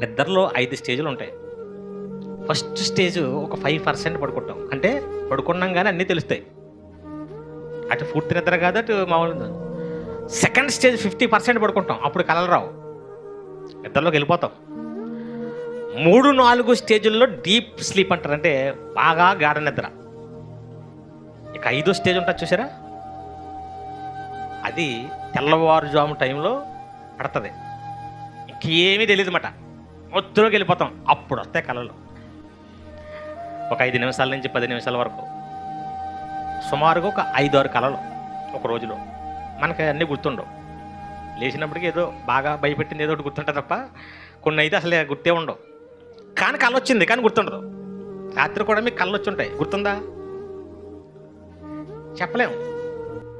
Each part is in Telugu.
నిద్రలో 5 స్టేజ్లు ఉంటాయి. ఫస్ట్ స్టేజ్ ఒక 5% పడుకుంటాం. అంటే పడుకున్నాం కానీ అన్నీ తెలుస్తాయి. అటు పూర్తి నిద్ర కాదు, అటు మామూలు. సెకండ్ స్టేజ్ 50% పడుకుంటాం. అప్పుడు కలలు రావు, నిద్రలోకి వెళ్ళిపోతాం. 3-4 స్టేజుల్లో డీప్ స్లీప్ అంటారు, అంటే బాగా గాఢ నిద్ర. ఇక 5వ స్టేజ్ ఉంటుంది చూసారా, అది తెల్లవారుజాము టైంలో పడుతుంది. ఇంకేమీ తెలియదు అన్నమాట, మొత్తంలోకి వెళ్ళిపోతాం. అప్పుడు వస్తాయి కళలు. ఒక 5 నిమిషాల నుంచి 10 నిమిషాల వరకు సుమారుగా ఒక 5-6 కళలు ఒక రోజులో. మనకి అన్నీ గుర్తుండవు. లేచినప్పటికీ ఏదో బాగా భయపెట్టింది ఏదో ఒకటి గుర్తుంటుంది తప్ప కొన్ని అయితే అసలు గుర్తే ఉండవు. కానీ కళ వచ్చింది కానీ గుర్తుండదు. రాత్రి కూడా మీకు కళ్ళు వచ్చి ఉంటాయి, గుర్తుందా? చెప్పలేము,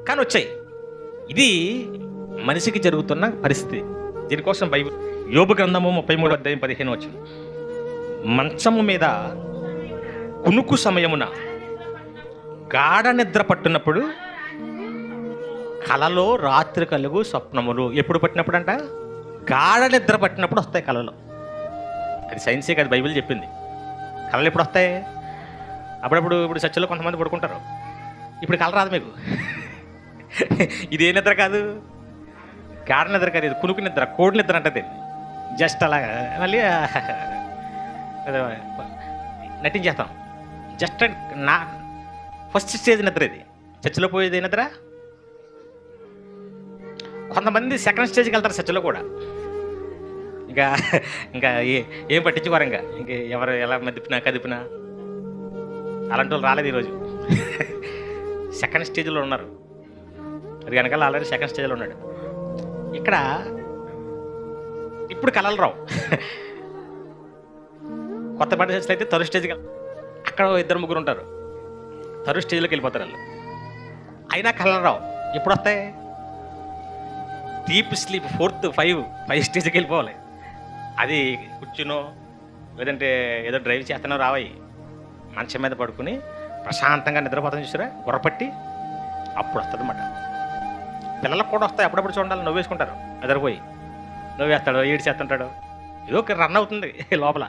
కానీ వచ్చాయి. ఇది మనిషికి జరుగుతున్న పరిస్థితి. దీనికోసం బైబిల్ యోబు గ్రంథము 33:15 మంచము మీద కునుకు సమయమున గాఢ నిద్ర పట్టినప్పుడు కలలో రాత్రి కలుగు స్వప్నములు. ఎప్పుడు పట్టినప్పుడు అంట? గాఢ నిద్ర పట్టినప్పుడు వస్తాయి కళలు. అది సైన్సే కాదు, బైబిల్ చెప్పింది. కళలు ఎప్పుడు వస్తాయి? అప్పుడప్పుడు. ఇప్పుడు చర్చలో కొంతమంది పడుకుంటారు, ఇప్పుడు కళ రాదు మీకు. ఇదే నిద్ర కాదు, గాఢ నిద్ర కాదు, ఇది కునుకు నిద్ర, కోడి నిద్ర అంటది. జస్ట్ అలాగా మళ్ళీ నటించేస్తాం. జస్ట్ నా ఫస్ట్ స్టేజ్ నిద్ర ఇది. చర్చలో పోయేది నిద్ర. కొంతమంది సెకండ్ స్టేజ్కి వెళ్తారు చర్చలో కూడా. ఇంకా ఇంకా ఏం పట్టించుకోరు. ఇంకా ఎవరు ఎలా కదిపినా అలాంటి వాళ్ళు రాలేదు ఈరోజు. సెకండ్ స్టేజ్లో ఉన్నారు. అది వెనకాల ఆల్రెడీ సెకండ్ స్టేజ్లో ఉన్నాడు. ఇక్కడ ఇప్పుడు కళలు రావు. కొత్త పడ్డ చర్చలు అయితే థర్డ్ స్టేజ్కి అక్కడ 2-3 ఉంటారు, థర్డ్ స్టేజ్లోకి వెళ్ళిపోతారు వాళ్ళు. అయినా కళలు రావు. ఎప్పుడు వస్తాయి? డీప్ స్లీప్ 4th 5 స్టేజ్కి వెళ్ళిపోవాలి. అది కూర్చునో లేదంటే ఏదో డ్రైవ్ చేస్తానో రావాయి. మంచం మీద పడుకుని ప్రశాంతంగా నిద్రపోతాను చూసారా, గుర్రపట్టి, అప్పుడు వస్తుంది అన్నమాట. పిల్లలకు కూడా వస్తాయి అప్పుడప్పుడు. చూడాలి, నవ్వేసుకుంటారు, ఎదరిపోయి నవ్వేస్తాడు, ఏడ్చేస్తుంటాడు, ఏదో ఒక రన్ అవుతుంది లోపల.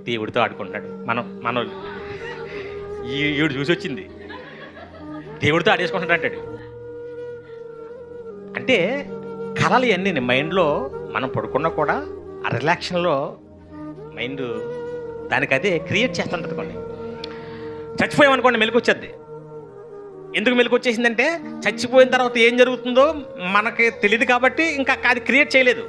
దేవుడితో ఆడుకుంటాడు. మనం ఈడు చూసి వచ్చింది, దేవుడితో ఆడేసుకుంటాడు అంటాడు. అంటే కళలు ఇవన్నీ మైండ్లో మనం పడుకున్నా కూడా ఆ రిలాక్షన్లో మైండ్ దానికి అదే క్రియేట్ చేస్తుంటుంది. కొన్ని చచ్చిపోయామనుకోండి మెలకు వచ్చేది. ఎందుకు మెలకు వచ్చేసిందంటే చచ్చిపోయిన తర్వాత ఏం జరుగుతుందో మనకి తెలియదు కాబట్టి ఇంకా అది క్రియేట్ చేయలేదు.